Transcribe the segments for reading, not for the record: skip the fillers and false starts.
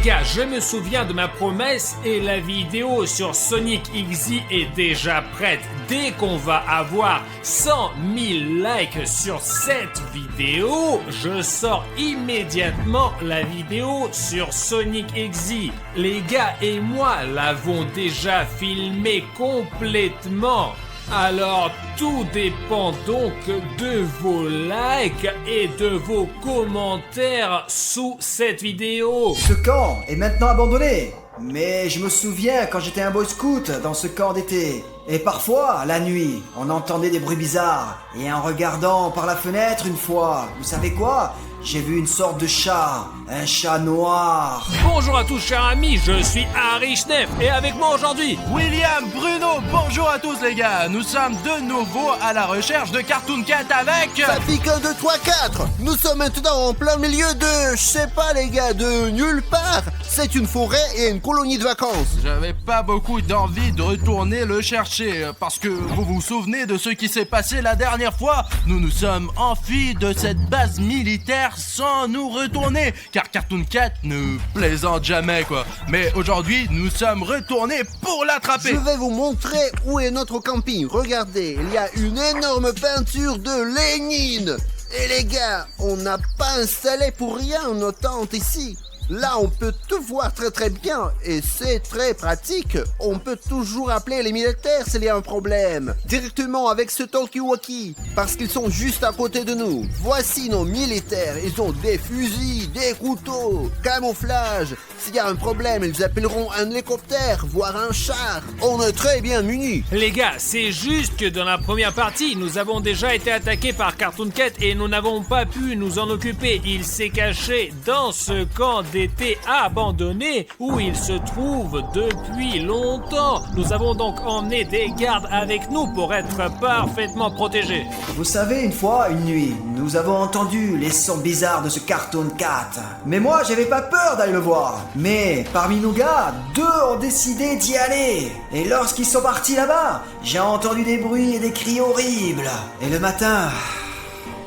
gars, je me souviens de ma promesse et la vidéo sur Sonic XZ est déjà prête. Dès qu'on va avoir 100 000 likes sur cette vidéo, je sors immédiatement la vidéo sur Sonic XZ. Les gars et moi l'avons déjà filmé complètement. Alors tout dépend donc de vos likes et de vos commentaires sous cette vidéo. Ce camp est maintenant abandonné. Mais je me souviens quand j'étais un boy scout dans ce camp d'été. Et parfois, la nuit, on entendait des bruits bizarres. Et en regardant par la fenêtre une fois, vous savez quoi ? J'ai vu une sorte de chat, un chat noir. Bonjour à tous chers amis, je suis Harry Schneff et avec moi aujourd'hui William, Bruno, bonjour à tous les gars. Nous sommes de nouveau à la recherche de Cartoon Cat avec... Ça pique 1, 2, 3, 4. Nous sommes maintenant en plein milieu de... Je sais pas les gars, de nulle part. C'est une forêt et une colonie de vacances. J'avais pas beaucoup d'envie de retourner le chercher parce que vous vous souvenez de ce qui s'est passé la dernière fois. Nous nous sommes enfuis de cette base militaire sans nous retourner car Cartoon Cat ne plaisante jamais quoi. Mais aujourd'hui nous sommes retournés pour l'attraper. Je vais vous montrer où est notre camping. Regardez, il y a une énorme peinture de Lénine. Et les gars, on n'a pas installé pour rien nos tentes ici. Là, on peut tout voir très très bien et c'est très pratique. On peut toujours appeler les militaires s'il y a un problème. Directement avec ce talkie-walkie, parce qu'ils sont juste à côté de nous. Voici nos militaires. Ils ont des fusils, des couteaux, camouflage. S'il y a un problème, ils appelleront un hélicoptère, voire un char. On est très bien munis. Les gars, c'est juste que dans la première partie, nous avons déjà été attaqués par Cartoon Cat et nous n'avons pas pu nous en occuper. Il s'est caché dans ce camp d'été abandonné où il se trouve depuis longtemps. Nous avons donc emmené des gardes avec nous pour être parfaitement protégés. Vous savez, une fois, une nuit, nous avons entendu les sons bizarres de ce Cartoon Cat. Mais moi, j'avais pas peur d'aller le voir. Mais parmi nos gars, 2 ont décidé d'y aller. Et lorsqu'ils sont partis là-bas, j'ai entendu des bruits et des cris horribles. Et le matin...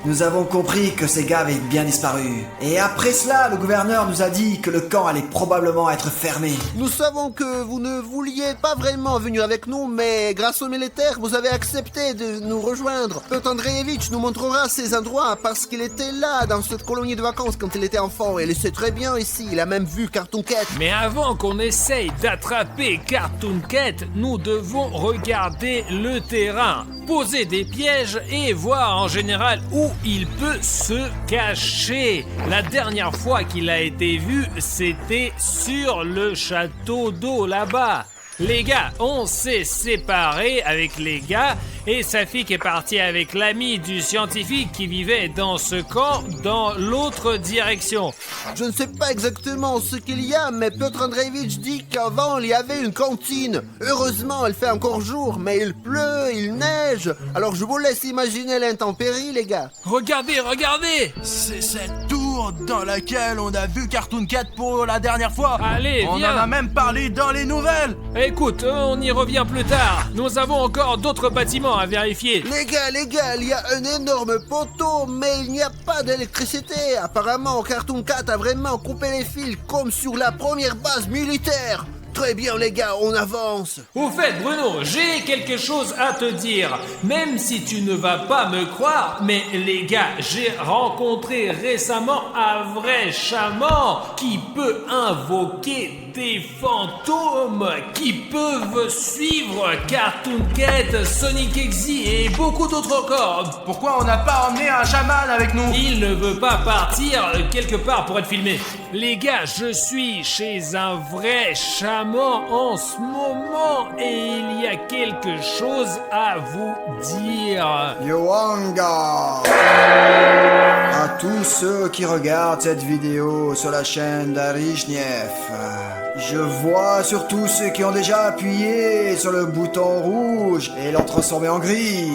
nous avons compris que ces gars avaient bien disparu. Et après cela, le gouverneur nous a dit que le camp allait probablement être fermé. Nous savons que vous ne vouliez pas vraiment venir avec nous, mais grâce aux militaires, vous avez accepté de nous rejoindre. Piotr Andreevitch nous montrera ces endroits parce qu'il était là dans cette colonie de vacances quand il était enfant. Et il sait très bien ici, il a même vu Cartoon Cat. Mais avant qu'on essaye d'attraper Cartoon Cat, nous devons regarder le terrain, poser des pièges et voir en général où il peut se cacher. La dernière fois qu'il a été vu, c'était sur le château d'eau là-bas. Les gars, on s'est séparés avec les gars et Safik est parti avec l'ami du scientifique qui vivait dans ce camp dans l'autre direction. Je ne sais pas exactement ce qu'il y a, mais Piotr Andreevitch dit qu'avant il y avait une cantine. Heureusement, il fait encore jour, mais il pleut, il neige. Alors je vous laisse imaginer l'intempérie, les gars. Regardez, regardez! C'est cette tour dans laquelle on a vu Cartoon Cat pour la dernière fois. Allez, on viens. en a même parlé dans les nouvelles. Écoute, on y revient plus tard. Nous avons encore d'autres bâtiments à vérifier. Les gars, il y a un énorme poteau, mais il n'y a pas d'électricité. Apparemment, Cartoon Cat a vraiment coupé les fils comme sur la première base militaire. Très bien les gars, on avance. Au fait, Bruno, j'ai quelque chose à te dire. Même si tu ne vas pas me croire, mais les gars, j'ai rencontré récemment un vrai chaman qui peut invoquer des fantômes qui peuvent suivre Cartoon Cat, Sonic XZ et beaucoup d'autres encore. Pourquoi on n'a pas emmené un chaman avec nous? Il ne veut pas partir quelque part pour être filmé. Les gars, je suis chez un vrai chaman en ce moment et il y a quelque chose à vous dire. Yoanga! À tous ceux qui regardent cette vidéo sur la chaîne d'Harry Schneff, je vois surtout ceux qui ont déjà appuyé sur le bouton rouge et l'ont transformé en gris.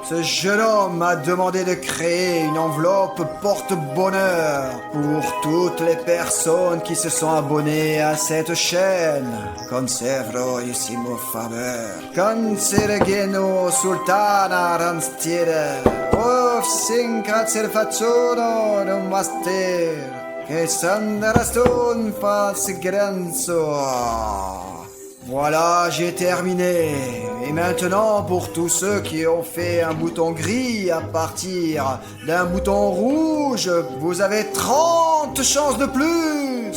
Ce jeune homme m'a demandé de créer une enveloppe porte-bonheur pour toutes les personnes qui se sont abonnées à cette chaîne. Conservroissimo favor. Consergeno sultana ranstiere. Of sin facciano non master. que Sandarastun fasse grenzo. Voilà, j'ai terminé. Et maintenant, pour tous ceux qui ont fait un bouton gris à partir d'un bouton rouge, vous avez 30 chances de plus.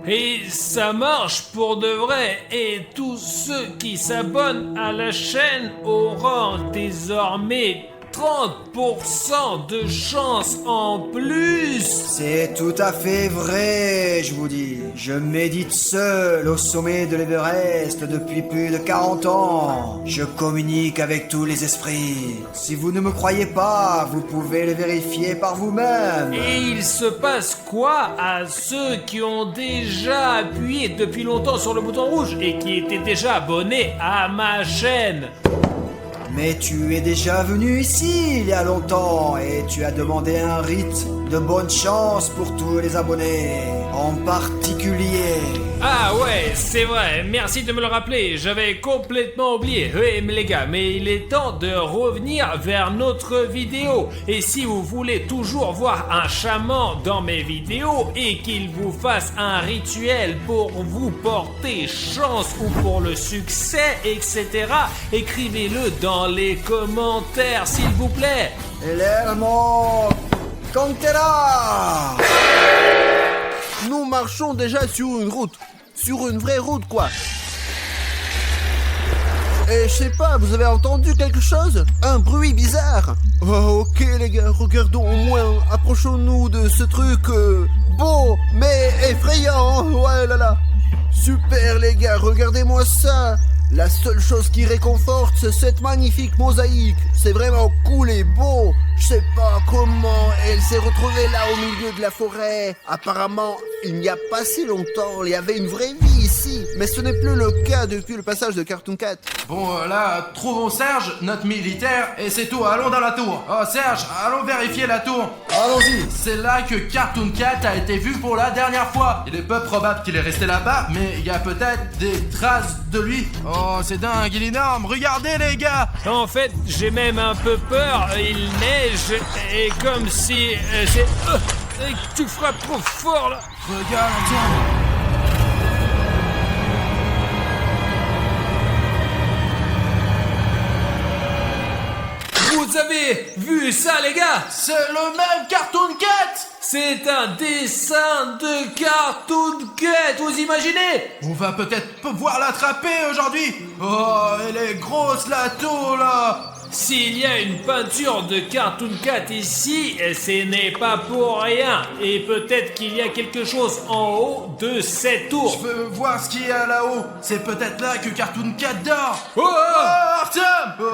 Et ça marche pour de vrai. Et tous ceux qui s'abonnent à la chaîne auront désormais 30% de chance en plus. C'est tout à fait vrai, je vous dis. Je médite seul au sommet de l'Everest depuis plus de 40 ans. Je communique avec tous les esprits. Si vous ne me croyez pas, vous pouvez le vérifier par vous-même. Et il se passe quoi à ceux qui ont déjà appuyé depuis longtemps sur le bouton rouge et qui étaient déjà abonnés à ma chaîne? Mais tu es déjà venu ici il y a longtemps et tu as demandé un rite de bonne chance pour tous les abonnés, en particulier. Ah ouais, c'est vrai, merci de me le rappeler, j'avais complètement oublié. Oui, mais les gars, mais il est temps de revenir vers notre vidéo. Et si vous voulez toujours voir un chaman dans mes vidéos et qu'il vous fasse un rituel pour vous porter chance ou pour le succès, etc., écrivez-le dans les commentaires, s'il vous plaît. Lermo Contera. Nous marchons déjà sur une route. Sur une vraie route, quoi. Et je sais pas, vous avez entendu quelque chose? Un bruit bizarre? Oh, ok les gars, regardons au moins. Approchons-nous de ce truc beau, mais effrayant. Ouais là là. Super les gars, regardez-moi ça. La seule chose qui réconforte, c'est cette magnifique mosaïque. C'est vraiment cool et beau. Je sais pas comment elle s'est retrouvée là au milieu de la forêt. Apparemment, il n'y a pas si longtemps, il y avait une vraie vie ici. Mais ce n'est plus le cas depuis le passage de Cartoon Cat. Bon, là, trouvons Serge, notre militaire, et c'est tout, allons dans la tour. Oh, Serge, allons vérifier la tour. Allons-y. C'est là que Cartoon Cat a été vu pour la dernière fois. Il est peu probable qu'il est resté là-bas, mais il y a peut-être des traces de lui. Oh, c'est dingue, il est énorme, regardez les gars. En fait, j'ai même un peu peur, il neige et comme si tu frappes trop fort là. Regarde, Antoine. Vous avez vu ça les gars? C'est le même Cartoon Cat. C'est un dessin de Cartoon Cat, vous imaginez? On va peut-être pouvoir l'attraper aujourd'hui. Oh, elle est grosse la tour là. S'il y a une peinture de Cartoon Cat ici, ce n'est pas pour rien. Et peut-être qu'il y a quelque chose en haut de cette tour. Je veux voir ce qu'il y a là-haut. C'est peut-être là que Cartoon Cat dort. Oh, Artyom! Oh,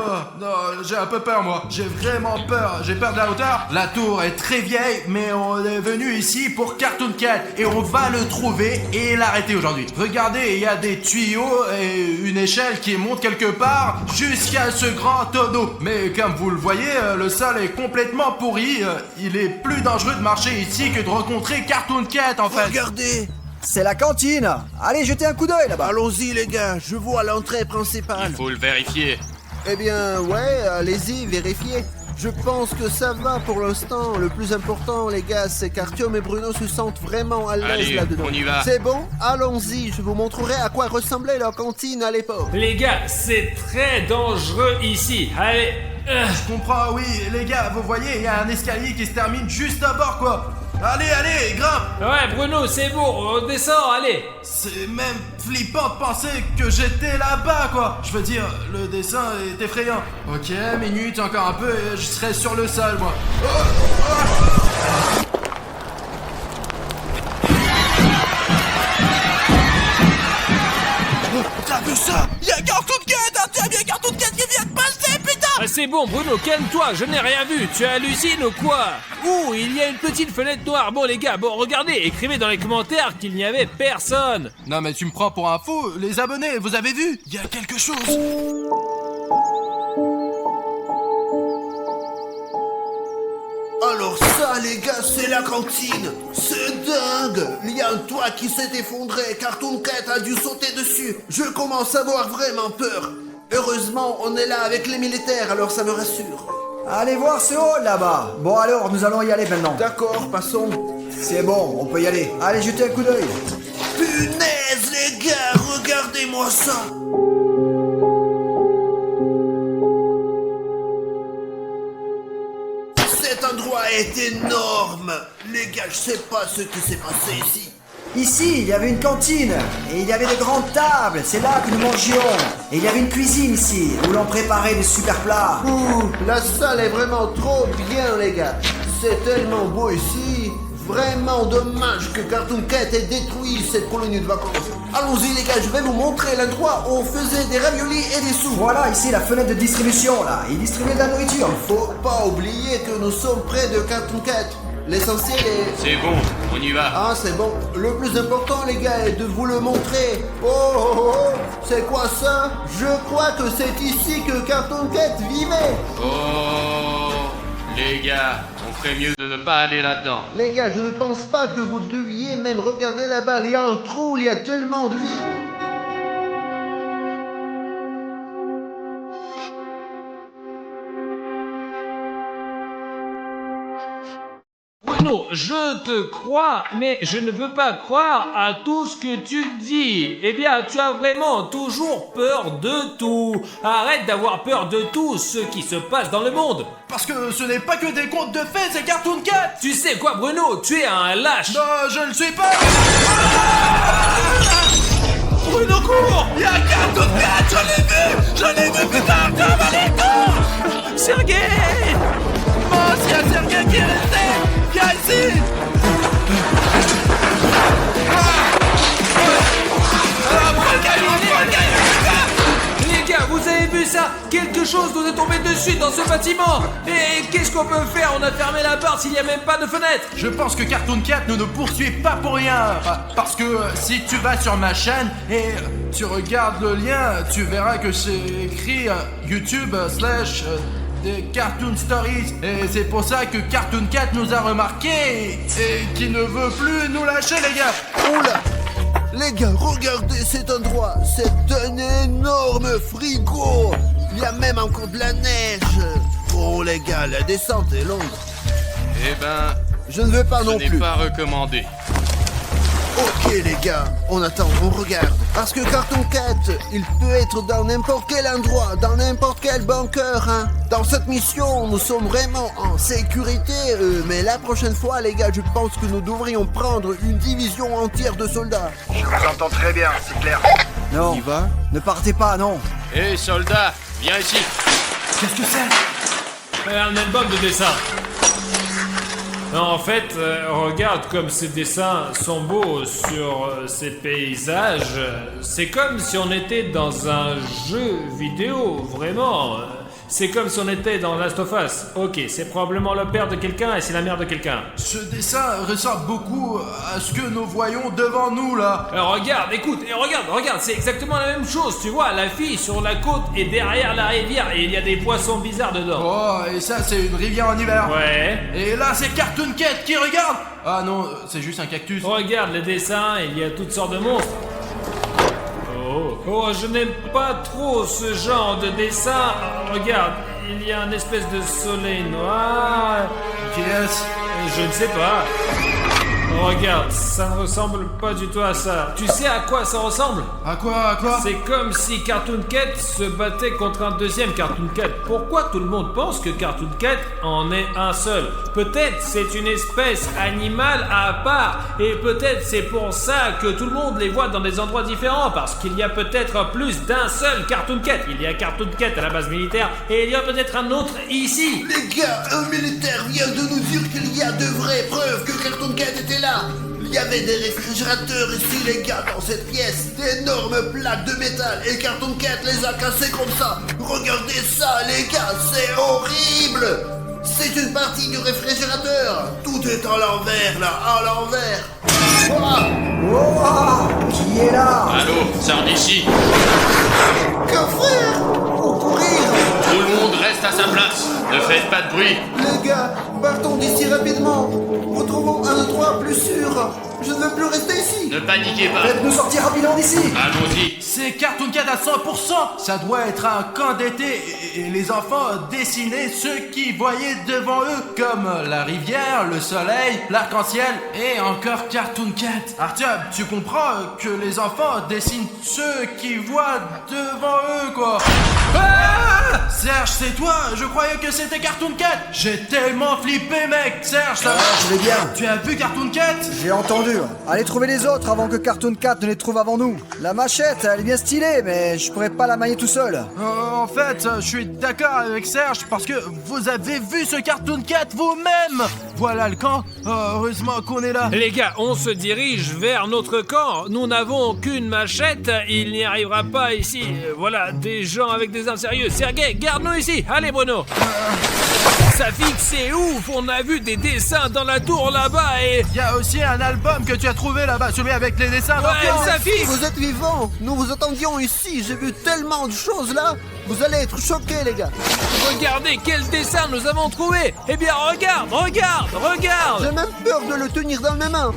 non, j'ai un peu peur moi. J'ai vraiment peur. J'ai peur de la hauteur. La tour est très vieille, mais on est venu ici pour Cartoon Cat. Et on va le trouver et l'arrêter aujourd'hui. Regardez, il y a des tuyaux et une échelle qui monte quelque part jusqu'à ce grand tonneau. Mais comme vous le voyez, le sol est complètement pourri. Il est plus dangereux de marcher ici que de rencontrer Cartoon Cat en fait. Regardez. C'est la cantine. Allez, jetez un coup d'œil là-bas. Allons-y les gars, je vois l'entrée principale. Il faut le vérifier. Eh bien, ouais, allez-y, vérifiez. Je pense que ça va pour l'instant. Le plus important, les gars, c'est qu'Artyom et Bruno se sentent vraiment à l'aise Allez, là-dedans. on y va. C'est bon? Allons-y, je vous montrerai à quoi ressemblait leur cantine à l'époque. les gars, c'est très dangereux ici. Allez. Je comprends, oui, les gars, vous voyez, il y a un escalier qui se termine juste à bord, quoi. Allez, allez, grimpe. Ouais, Bruno, c'est bon, on descend, allez. C'est même flippant de penser que j'étais là-bas, quoi. Je veux dire, le dessin est effrayant. Ok, minute, encore un peu et je serai sur le sol, moi. T'as vu ça? Y'a Cartoon Cat, un bien Cartoon Cat qui vient de passer, putain! Ah, c'est bon, Bruno, calme-toi, je n'ai rien vu. Tu hallucines ou quoi? Ouh, il y a une petite fenêtre noire. Bon, les gars, bon, regardez, écrivez dans les commentaires qu'il n'y avait personne. Non mais tu me prends pour un fou, les abonnés, vous avez vu? Il y a quelque chose. Alors ça, les gars, c'est la cantine. C'est dingue. Il y a un toit qui s'est effondré. Cartoon Cat a dû sauter dessus. Je commence à avoir vraiment peur. Heureusement, on est là avec les militaires, alors ça me rassure. Allez voir ce hall là-bas. Bon alors, nous allons y aller maintenant. D'accord, passons. C'est bon, on peut y aller. Allez, jetez un coup d'œil. Punaise, les gars, regardez-moi ça. Cet endroit est énorme. Les gars, je sais pas ce qui s'est passé ici. Ici, il y avait une cantine, et il y avait de grandes tables, c'est là que nous mangions. Et il y avait une cuisine ici, où l'on préparait des super plats. Ouh, la salle est vraiment trop bien, les gars. C'est tellement beau ici. Vraiment dommage que Cartoon Cat ait détruit cette colonie de vacances. Allons-y, les gars, je vais vous montrer l'endroit où on faisait des raviolis et des soupes. Voilà, ici, la fenêtre de distribution, là. Ils distribuaient de la nourriture. Faut pas oublier que nous sommes près de Cartoon Cat. L'essentiel est... C'est bon, on y va. Ah, c'est bon. Le plus important, les gars, est de vous le montrer. Oh, oh, oh, oh. C'est quoi ça? Je crois que c'est ici que Cartoon Cat vivait. Oh, les gars, on ferait mieux de ne pas aller là-dedans. Les gars, je ne pense pas que vous deviez même regarder là-bas. Il y a un trou, il y a tellement de vie. Bruno, je te crois, mais je ne veux pas croire à tout ce que tu dis. Eh bien, tu as vraiment toujours peur de tout. Arrête d'avoir peur de tout ce qui se passe dans le monde. Parce que ce n'est pas que des contes de fées, c'est Cartoon Cat. Tu sais quoi, Bruno? Tu es un lâche. Non, je ne suis pas. Bruno, cours! Il y a Cartoon Cat, je l'ai vu, putain, comme elle est. Sergei! Oh, s'il y a Sergei qui est resté, viens ici. Les gars, vous avez vu ça? Quelque chose nous est tombé dessus dans ce bâtiment. Et qu'est-ce qu'on peut faire? On a fermé la porte s'il n'y a même pas de fenêtre. Je pense que Cartoon Cat ne nous poursuit pas pour rien. Parce que si tu vas sur ma chaîne et tu regardes le lien, tu verras que c'est écrit YouTube / des Cartoon Stories. Et c'est pour ça que Cartoon Cat nous a remarqué et qui ne veut plus nous lâcher, les gars. Oula! Les gars, regardez cet endroit. C'est un énorme frigo. Il y a même encore de la neige. Oh les gars, la descente est longue. Eh ben, Je ne veux pas ce non n'est plus. pas recommandé. Ok les gars, on attend, on regarde. Parce que Cartoon Cat, il peut être dans n'importe quel endroit, dans n'importe quel bunker, hein. Dans cette mission, nous sommes vraiment en sécurité, mais la prochaine fois les gars, je pense que nous devrions prendre une division entière de soldats. Je vous entends très bien, c'est clair. Non, On y va? ne partez pas, non. Hé, soldat, viens ici. Qu'est-ce que c'est? Un album de dessin. Non, en fait, regarde comme ces dessins sont beaux sur ces paysages. C'est comme si on était dans un jeu vidéo, vraiment. C'est comme si on était dans Last of Us. Ok, c'est probablement le père de quelqu'un et c'est la mère de quelqu'un. Ce dessin ressemble beaucoup à ce que nous voyons devant nous, là. Alors regarde, écoute, et regarde, c'est exactement la même chose, tu vois, la fille sur la côte est derrière la rivière et il y a des poissons bizarres dedans. Oh, et ça, c'est une rivière en hiver. Ouais. Et là, c'est Cartoon Cat qui regarde. Ah non, c'est juste un cactus. Regarde le dessin, il y a toutes sortes de monstres. Oh, je n'aime pas trop ce genre de dessin. Regarde, il y a une espèce de soleil noir. Qui est-ce? Je ne sais pas. Regarde, ça ne ressemble pas du tout à ça. Tu sais à quoi ça ressemble? À quoi? C'est comme si Cartoon Cat se battait contre un deuxième Cartoon Cat. Pourquoi tout le monde pense que Cartoon Cat en est un seul? Peut-être c'est une espèce animale à part. Et peut-être c'est pour ça que tout le monde les voit dans des endroits différents. Parce qu'il y a peut-être plus d'un seul Cartoon Cat. Il y a Cartoon Cat à la base militaire et il y a peut-être un autre ici. Les gars, un militaire vient de nous dire qu'il y a de vraies preuves que Cartoon Cat était là. Il y avait des réfrigérateurs ici les gars dans cette pièce, d'énormes plaques de métal et Cartoon Cat les a cassées comme ça. Regardez ça les gars, c'est horrible. C'est une partie du réfrigérateur. Tout est à l'envers là, à l'envers. Voilà. Oh, qui est là? Allô, sors d'ici. Que faire? Au courir. Tout le monde reste à sa place. Ne faites pas de bruit. Les gars, partons d'ici rapidement. Retrouvons un endroit plus sûr. Je ne veux plus rester ici. Ne paniquez pas. Faites-nous sortir rapidement d'ici. Allons-y. C'est Cartoon Cat à 100%. Ça doit être un camp d'été et les enfants dessinaient ce qu'ils voyaient devant eux, comme la rivière, le soleil, l'arc-en-ciel et encore Cartoon Cat. Artyom, tu comprends que les enfants dessinent ce qu'ils voient devant eux, quoi. Ah Serge, c'est toi? Je croyais que c'était Cartoon Cat. J'ai tellement flippé, mec. Serge, ça va? Je vais bien. Tu as vu Cartoon Cat? J'ai entendu. Allez trouver les autres avant que Cartoon Cat ne les trouve avant nous. La machette, elle est bien stylée, mais je pourrais pas la manier tout seul. En fait, je suis d'accord avec Serge parce que vous avez vu ce Cartoon Cat vous-même. Voilà le camp. Heureusement qu'on est là. Les gars, on se dirige vers notre camp. Nous n'avons qu'une machette. Il n'y arrivera pas ici. Voilà, des gens avec des armes sérieux. Sergei, garde-nous ici. Allez, Bruno. Safik, c'est ouf. On a vu des dessins dans la tour là-bas et... Il y a aussi un album que tu as trouvé là-bas, celui avec les dessins. Ouais, Safik. Vous êtes vivants. Nous vous attendions ici. J'ai vu tellement de choses là. Vous allez être choqués, les gars. Regardez quel dessin nous avons trouvé. Eh bien, regarde. J'ai même peur de le tenir dans mes mains.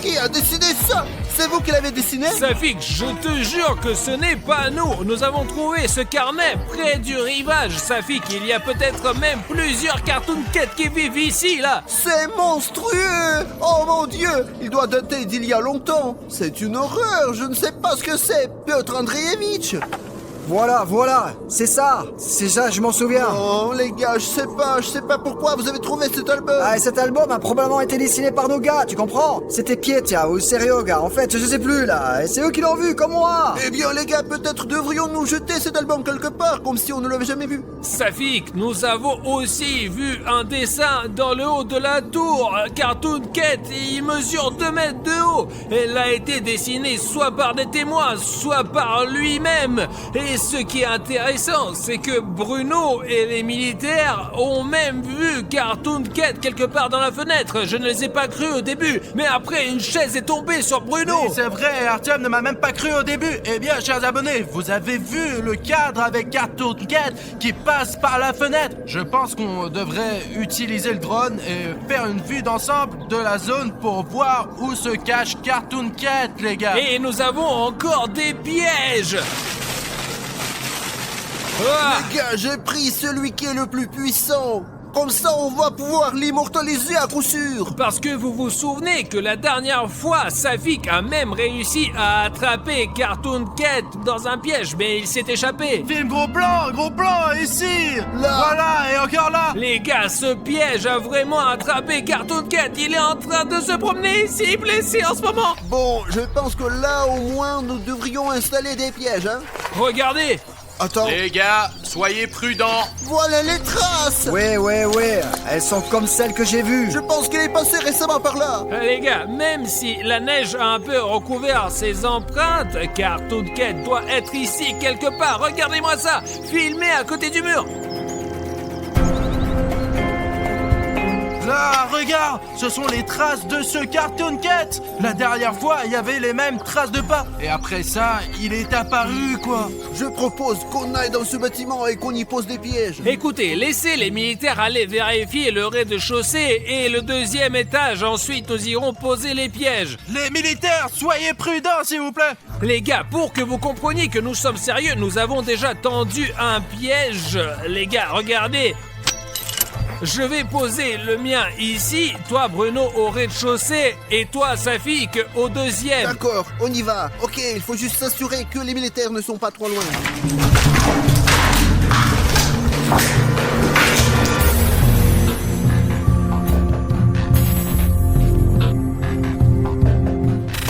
Qui a décidé ça? C'est vous qui l'avez dessiné? Safik, je te jure que ce n'est pas nous. Nous avons trouvé ce carnet près du rivage. Safik, il y a peut-être même plusieurs Cartoon Cat qui vivent ici, là. C'est monstrueux! Oh mon Dieu! Il doit dater d'il y a longtemps. C'est une horreur. Je ne sais pas ce que c'est. Piotr Andreevitch. Voilà, c'est ça, je m'en souviens. Oh les gars, je sais pas pourquoi vous avez trouvé cet album. Ah, et cet album a probablement été dessiné par nos gars, tu comprends? C'était Pietia ou Serioga, en fait, je sais plus là, et c'est eux qui l'ont vu, comme moi. Eh bien les gars, peut-être devrions-nous jeter cet album quelque part, comme si on ne l'avait jamais vu. Safik, nous avons aussi vu un dessin dans le haut de la tour. Cartoon Cat, il mesure 2 mètres de haut. Elle a été dessinée soit par des témoins, soit par lui-même. Et ce qui est intéressant, c'est que Bruno et les militaires ont même vu Cartoon Cat quelque part dans la fenêtre. Je ne les ai pas cru au début, mais après une chaise est tombée sur Bruno. Oui, c'est vrai, Artyom ne m'a même pas cru au début. Eh bien, chers abonnés, vous avez vu le cadre avec Cartoon Cat qui passe par la fenêtre. Je pense qu'on devrait utiliser le drone et faire une vue d'ensemble de la zone pour voir où se cache Cartoon Cat, les gars. Et nous avons encore des pièges. Ah! Les gars, j'ai pris celui qui est le plus puissant. Comme ça, on va pouvoir l'immortaliser à coup sûr. Parce que vous vous souvenez que la dernière fois, Safik a même réussi à attraper Cartoon Cat dans un piège, mais il s'est échappé. Film gros plan, ici. Là. Voilà, et encore là. Les gars, ce piège a vraiment attrapé Cartoon Cat. Il est en train de se promener ici, blessé en ce moment. Bon, je pense que là, au moins, nous devrions installer des pièges, hein. Regardez. Attends, Les gars, soyez prudents. voilà les traces. Ouais, elles sont comme celles que j'ai vues. Je pense qu'il est passé récemment par là. Les gars, même si la neige a un peu recouvert ses empreintes, Cartoon Cat doit être ici quelque part. Regardez-moi ça, filmé à côté du mur. Là, regarde, ce sont les traces de ce Cartoon Cat. La dernière fois, il y avait les mêmes traces de pas. Et après ça, il est apparu, quoi. Je propose qu'on aille dans ce bâtiment et qu'on y pose des pièges. Écoutez, laissez les militaires aller vérifier le rez-de-chaussée et le 2e étage. Ensuite, nous irons poser les pièges. Les militaires, soyez prudents, s'il vous plaît. Les gars, pour que vous compreniez que nous sommes sérieux, nous avons déjà tendu un piège. Les gars, regardez. Je vais poser le mien ici, toi Bruno au rez-de-chaussée et toi Safik au 2e. D'accord, on y va. Ok, il faut juste s'assurer que les militaires ne sont pas trop loin.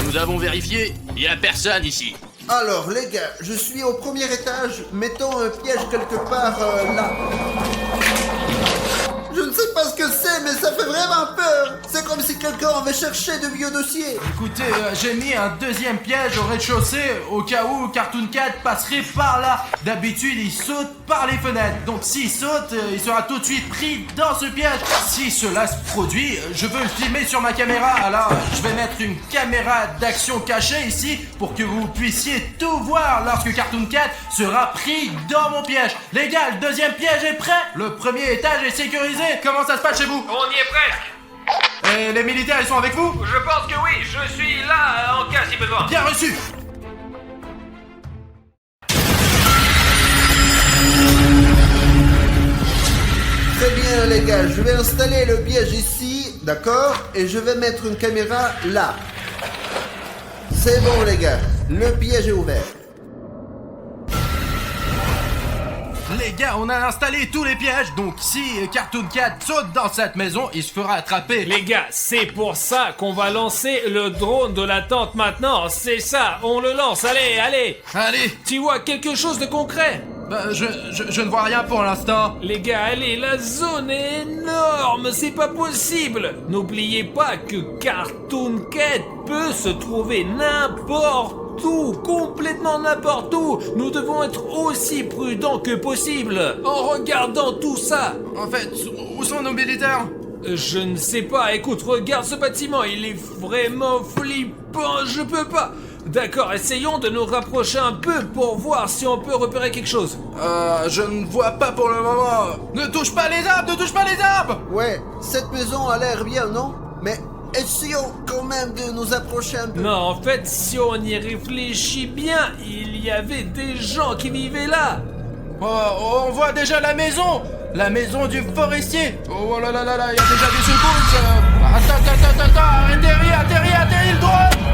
Nous avons vérifié, il n'y a personne ici. Alors les gars, je suis au 1er étage. Mettons un piège quelque part là. Je ne sais pas ce que c'est, mais ça fait vraiment peur. C'est comme si quelqu'un avait cherché de vieux dossiers. Écoutez, j'ai mis un deuxième piège au rez-de-chaussée au cas où Cartoon Cat passerait par là. D'habitude, il saute par les fenêtres. Donc s'il saute, il sera tout de suite pris dans ce piège. Si cela se produit, je veux le filmer sur ma caméra. Alors, je vais mettre une caméra d'action cachée ici pour que vous puissiez tout voir lorsque Cartoon Cat sera pris dans mon piège. Les gars, le deuxième piège est prêt. Le premier étage est sécurisé. Comment ça se passe chez vous? On y est presque. Et les militaires, ils sont avec vous? Je pense que oui, je suis là en cas si besoin. Bien reçu. Très bien les gars, je vais installer le piège ici, d'accord? Et je vais mettre une caméra là. C'est bon les gars, le piège est ouvert. Les gars, on a installé tous les pièges, donc si Cartoon Cat saute dans cette maison, il se fera attraper. Les gars, c'est pour ça qu'on va lancer le drone de la tente maintenant. C'est ça, on le lance, allez, allez. Allez, Tu vois quelque chose de concret? je ne vois rien pour l'instant. Les gars, allez, la zone est énorme, c'est pas possible. N'oubliez pas que Cartoon Cat peut se trouver n'importe où, complètement n'importe où. Nous devons être aussi prudents que possible en regardant tout ça. En fait, où sont nos militaires? Je ne sais pas, écoute, regarde ce bâtiment, il est vraiment flippant, je peux pas. D'accord, essayons de nous rapprocher un peu pour voir si on peut repérer quelque chose. Je ne vois pas pour le moment. Ne touche pas les arbres, ne touche pas les arbres. Ouais, cette maison a l'air bien, non? Mais essayons quand même de nous approcher un peu. Non, en fait, si on y réfléchit bien, il y avait des gens qui vivaient là. Oh, on voit déjà la maison du forestier. Oh là là là là, il y a déjà des secousses. Attends, atterris le drone.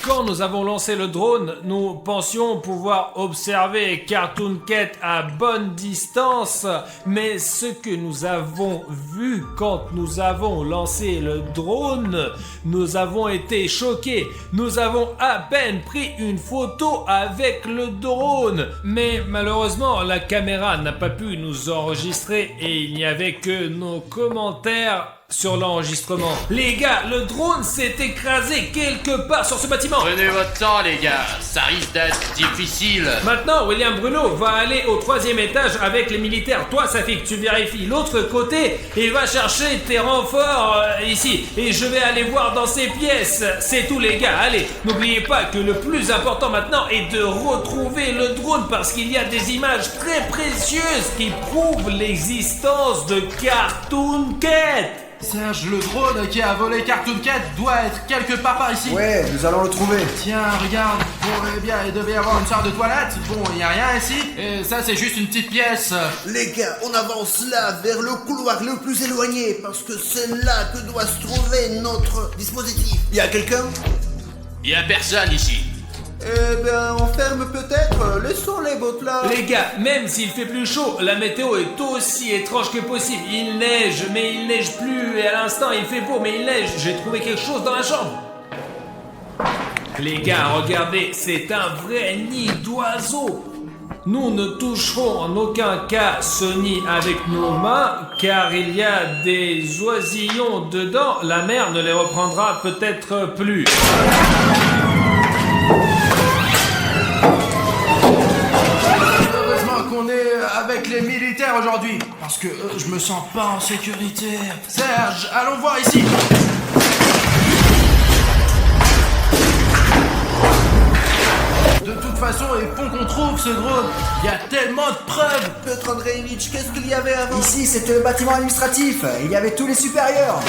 Quand nous avons lancé le drone, nous pensions pouvoir observer Cartoon Cat à bonne distance, mais ce que nous avons vu quand nous avons lancé le drone, nous avons été choqués. Nous avons à peine pris une photo avec le drone, mais malheureusement la caméra n'a pas pu nous enregistrer et il n'y avait que nos commentaires sur l'enregistrement. Les gars, le drone s'est écrasé quelque part sur ce bâtiment. Prenez votre temps, les gars, ça risque d'être difficile. Maintenant, William Bruno va aller au 3e étage avec les militaires. Toi, Safik, tu vérifies l'autre côté et va chercher tes renforts ici. Et je vais aller voir dans ces pièces. C'est tout, les gars. Allez, n'oubliez pas que le plus important maintenant est de retrouver le drone parce qu'il y a des images très précieuses qui prouvent l'existence de Cartoon Cat. Serge, le drone qui a volé Cartoon Cat doit être quelque part par ici. Ouais, nous allons le trouver. Tiens, regarde. Bon, eh bien, il devait y avoir une sorte de toilette. Bon, il n'y a rien ici. Et ça, c'est juste une petite pièce. Les gars, on avance là, vers le couloir le plus éloigné, parce que c'est là que doit se trouver notre dispositif. Y a quelqu'un? Y a personne ici. Eh bien, on ferme peut-être. Laissons les bottes là. Les gars, même s'il fait plus chaud, la météo est aussi étrange que possible. Il neige, mais il neige plus. Et à l'instant, il fait beau, mais il neige. J'ai trouvé quelque chose dans la chambre. Les gars, regardez, c'est un vrai nid d'oiseaux. Nous ne toucherons en aucun cas ce nid avec nos mains, car il y a des oisillons dedans. La mer ne les reprendra peut-être plus. On est avec les militaires aujourd'hui parce que je me sens pas en sécurité. Serge, allons voir ici. De toute façon, il faut qu'on trouve ce drone. Il y a tellement de preuves. Piotr Andreevitch, qu'est-ce qu'il y avait avant? Ici, c'était le bâtiment administratif. Il y avait tous les supérieurs.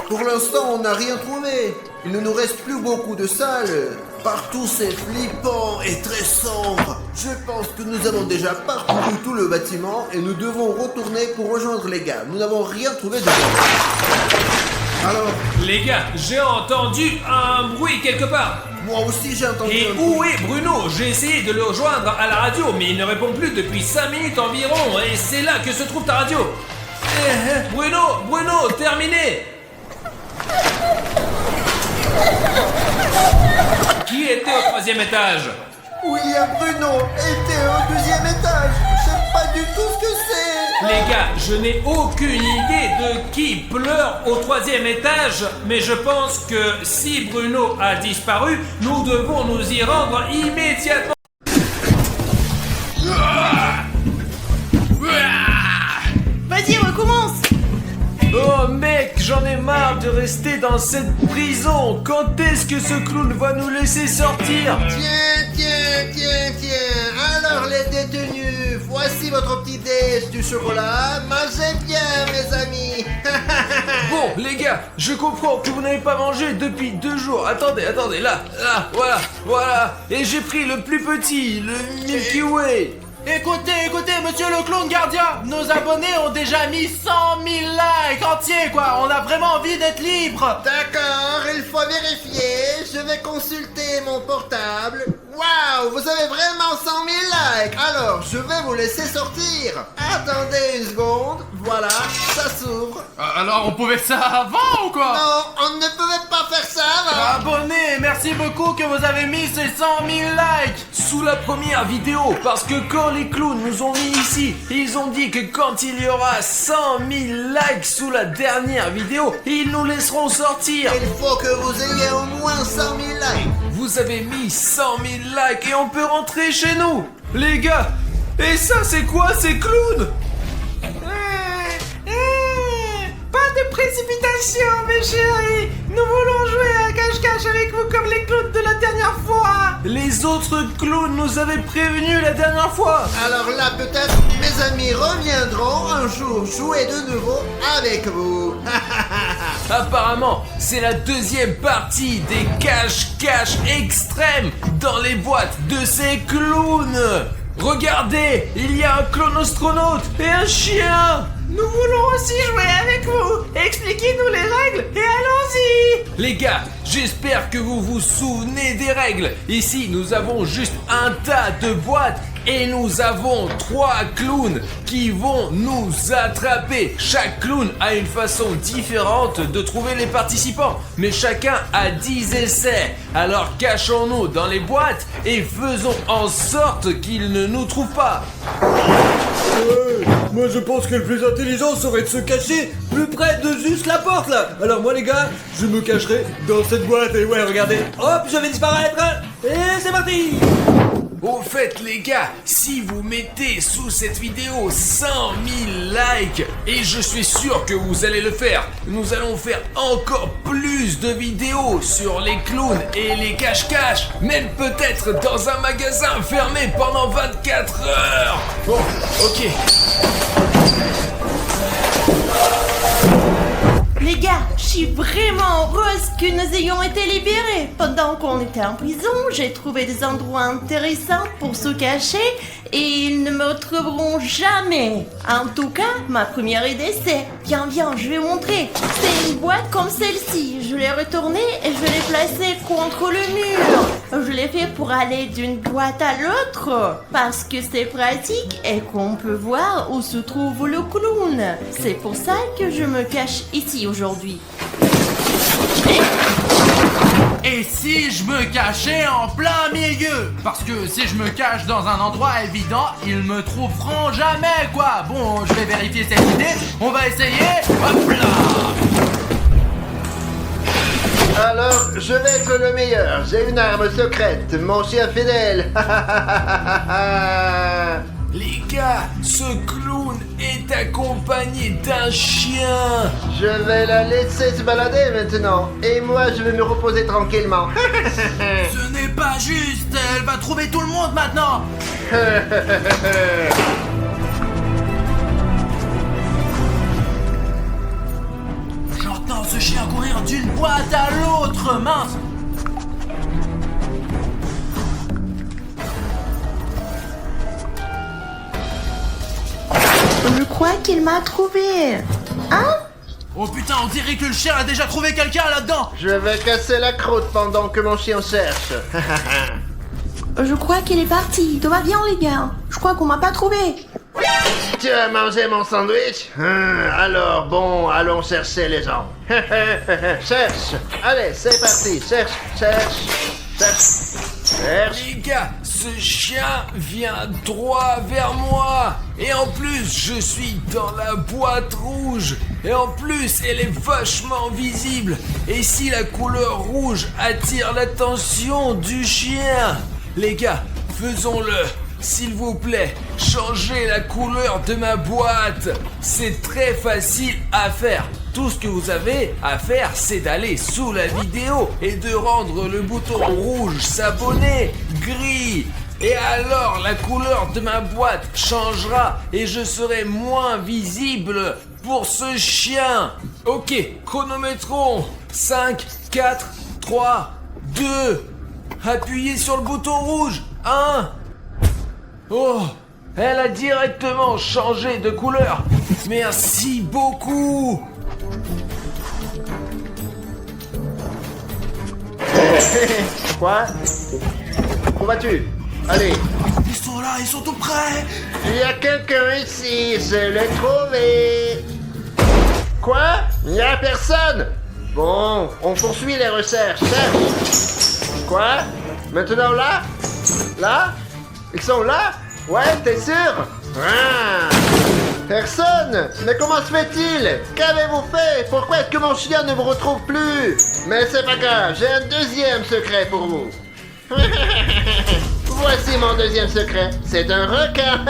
Pour l'instant, on n'a rien trouvé. Il ne nous reste plus beaucoup de salles. Partout, c'est flippant et très sombre. Je pense que nous avons déjà parcouru tout le bâtiment et nous devons retourner pour rejoindre les gars. Nous n'avons rien trouvé de bon. Alors, Les gars, j'ai entendu un bruit quelque part. moi aussi j'ai entendu Et un bruit. où est Bruno? J'ai essayé de le rejoindre à la radio, mais il ne répond plus depuis 5 minutes environ. Et c'est là que se trouve ta radio. Bruno, terminé. Qui était au troisième étage. William Bruno était au deuxième étage. Je sais pas du tout ce que c'est. Les gars, je n'ai aucune idée de qui pleure au troisième étage, mais je pense que si Bruno a disparu, nous devons nous y rendre immédiatement. Vas-y, recommence. Oh mec, j'en ai marre de rester dans cette prison. Quand est-ce que ce clown va nous laisser sortir? Tiens. Alors les détenus, voici votre petit déj du chocolat. Mangez bien, mes amis. Bon, les gars, je comprends que vous n'avez pas mangé depuis 2 jours. Attendez, là, voilà. Et j'ai pris le plus petit, le Milky Way. Écoutez, monsieur le clown gardien, nos abonnés ont déjà mis 100 000 likes entiers, quoi. On a vraiment envie d'être libre. D'accord, il faut vérifier. Je vais consulter mon portable. Waouh, vous avez vraiment 100 000 likes. Alors, je vais vous laisser sortir. Attendez une seconde. Voilà, ça s'ouvre. Alors, on pouvait faire ça avant ou quoi? Non, on ne pouvait pas faire ça avant. Abonnés, merci beaucoup que vous avez mis ces 100 000 likes. Sous la première vidéo, parce que quand les clowns nous ont mis ici, ils ont dit que quand il y aura 100 000 likes sous la dernière vidéo, ils nous laisseront sortir. Il faut que vous ayez au moins 100 000 likes. Vous avez mis 100 000 likes et on peut rentrer chez nous. Les gars, et ça c'est quoi ces clowns? Pas de précipitation, mes chéris. Nous voulons jouer à cache-cache avec vous comme les clowns de la dernière fois. Les autres clowns nous avaient prévenus la dernière fois. Alors là, peut-être, mes amis reviendront un jour jouer de nouveau avec vous. Apparemment, c'est la deuxième partie des cache-cache extrêmes dans les boîtes de ces clowns. Regardez, il y a un clown astronaute et un chien. Nous voulons aussi jouer avec vous. Expliquez-nous les règles et allons-y. Les gars, j'espère que vous vous souvenez des règles. Ici, nous avons juste un tas de boîtes et nous avons 3 clowns qui vont nous attraper. Chaque clown a une façon différente de trouver les participants, mais chacun a 10 essais. Alors cachons-nous dans les boîtes et faisons en sorte qu'ils ne nous trouvent pas. Moi je pense que le plus intelligent serait de se cacher plus près de juste la porte là. Alors moi les gars, je me cacherai dans cette boîte et ouais regardez, hop je vais disparaître et c'est parti. Au fait les gars, si vous mettez sous cette vidéo 100 000 likes, et je suis sûr que vous allez le faire, nous allons faire encore plus de vidéos sur les clowns et les cache-cache, même peut-être dans un magasin fermé pendant 24 heures. Bon, ok. Les gars, je suis vraiment heureuse que nous ayons été libérés. Pendant qu'on était en prison, j'ai trouvé des endroits intéressants pour se cacher et ils ne me retrouveront jamais. En tout cas, ma première idée c'est... Viens, je vais montrer. C'est une boîte comme celle-ci. Je l'ai retournée et je l'ai placée contre le mur. Je l'ai fait pour aller d'une boîte à l'autre parce que c'est pratique et qu'on peut voir où se trouve le clown. C'est pour ça que je me cache ici aujourd'hui. Et si je me cachais en plein milieu? Parce que si je me cache dans un endroit évident, ils me trouveront jamais, quoi. Bon, je vais vérifier cette idée. On va essayer. Hop là. Alors, je vais être le meilleur. J'ai une arme secrète, mon chien fidèle. Les gars, ce clown est accompagné d'un chien. Je vais la laisser se balader maintenant. Et moi, je vais me reposer tranquillement. Ce n'est pas juste. Elle va trouver tout le monde maintenant. J'entends ce chien courir d'une boîte à l'autre. Mince. Je crois qu'il m'a trouvé. Hein? Oh putain, on dirait que le chien a déjà trouvé quelqu'un là-dedans. Je vais casser la croûte pendant que mon chien cherche. Je crois qu'il est parti. Tout va bien les gars. Je crois qu'on m'a pas trouvé. Tu as mangé mon sandwich? Alors bon, allons chercher les gens. Cherche. Allez, c'est parti. Cherche. Les gars, ce chien vient droit vers moi. Et en plus, je suis dans la boîte rouge. Et en plus, elle est vachement visible. Et si la couleur rouge attire l'attention du chien? Les gars, faisons-le. S'il vous plaît, changez la couleur de ma boîte. C'est très facile à faire. Tout ce que vous avez à faire, c'est d'aller sous la vidéo et de rendre le bouton rouge s'abonner gris. Et alors, la couleur de ma boîte changera et je serai moins visible pour ce chien. Ok, chronométrons. 5, 4, 3, 2. Appuyez sur le bouton rouge. 1. Oh, elle a directement changé de couleur. Merci beaucoup. Quoi? Où vas-tu? Allez. Ils sont là, ils sont tout près. Il y a quelqu'un ici, je l'ai trouvé. Quoi? Il n'y a personne. Bon, on poursuit les recherches. Quoi? Maintenant là? Là? Ils sont là? Ouais, t'es sûr? Ah. Personne! Mais comment se fait-il? Qu'avez-vous fait? Pourquoi est-ce que mon chien ne me retrouve plus? Mais c'est pas grave, j'ai un deuxième secret pour vous. Voici mon deuxième secret. C'est un requin.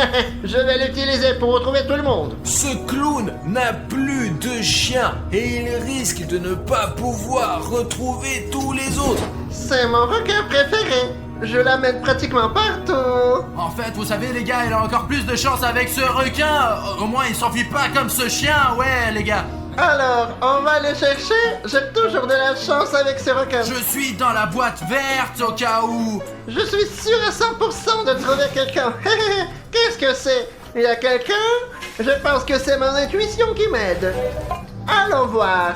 Je vais l'utiliser pour retrouver tout le monde. Ce clown n'a plus de chien et il risque de ne pas pouvoir retrouver tous les autres. C'est mon requin préféré. Je l'amène pratiquement partout. En fait, vous savez les gars, il a encore plus de chance avec ce requin. Au moins, il s'enfuit pas comme ce chien, ouais les gars. Alors, on va le chercher. J'ai toujours de la chance avec ce requin. Je suis dans la boîte verte au cas où. Je suis sûr à 100% de trouver quelqu'un. Qu'est-ce que c'est? Il y a quelqu'un? Je pense que c'est mon intuition qui m'aide. Allons voir.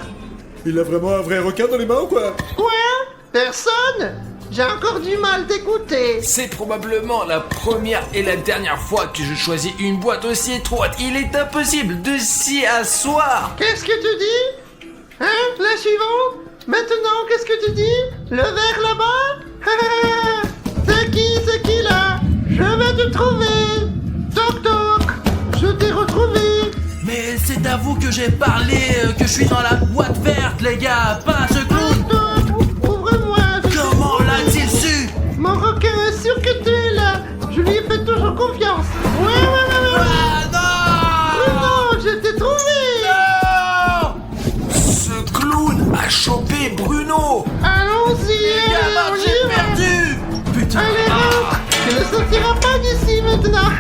Il a vraiment un vrai requin dans les mains ou quoi? Quoi? Personne? J'ai encore du mal d'écouter. C'est probablement la première et la dernière fois que je choisis une boîte aussi étroite. Il est impossible de s'y asseoir. Qu'est-ce que tu dis? Hein? La suivante? Maintenant, qu'est-ce que tu dis? Le verre là-bas? C'est qui là? Je vais te trouver. Toc toc. Je t'ai retrouvé. Mais c'est à vous que j'ai parlé, que je suis dans la boîte verte les gars, pas à ce clown. Ouvre-moi. Comment l'a-t-il su? Mon requin est sûr que tu es là. Je lui fais toujours confiance. Ouais. Ah non! Bruno, je t'ai trouvé. Non! Ce clown a chopé Bruno. Allons-y. Gamin, on y j'ai va. perdu! Putain! Allez, rentre. Tu ne sortiras pas d'ici maintenant.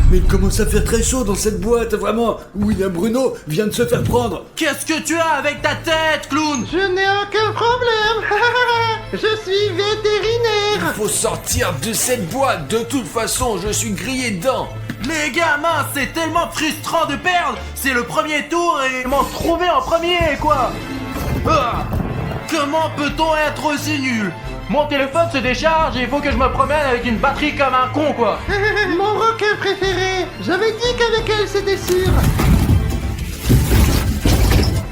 Mais il commence à faire très chaud dans cette boîte, vraiment. William Bruno vient de se faire prendre. Qu'est-ce que tu as avec ta tête, clown? Je n'ai aucun problème. Je suis vétérinaire. Il faut sortir de cette boîte. De toute façon, je suis grillé dedans. Les gars, mince, c'est tellement frustrant de perdre. C'est le premier tour et ils m'ont trouvé en premier, quoi. Ah. Comment peut-on être aussi nul? Mon téléphone se décharge et il faut que je me promène avec une batterie comme un con, quoi. Mon requin préféré. J'avais dit qu'avec elle c'était sûr.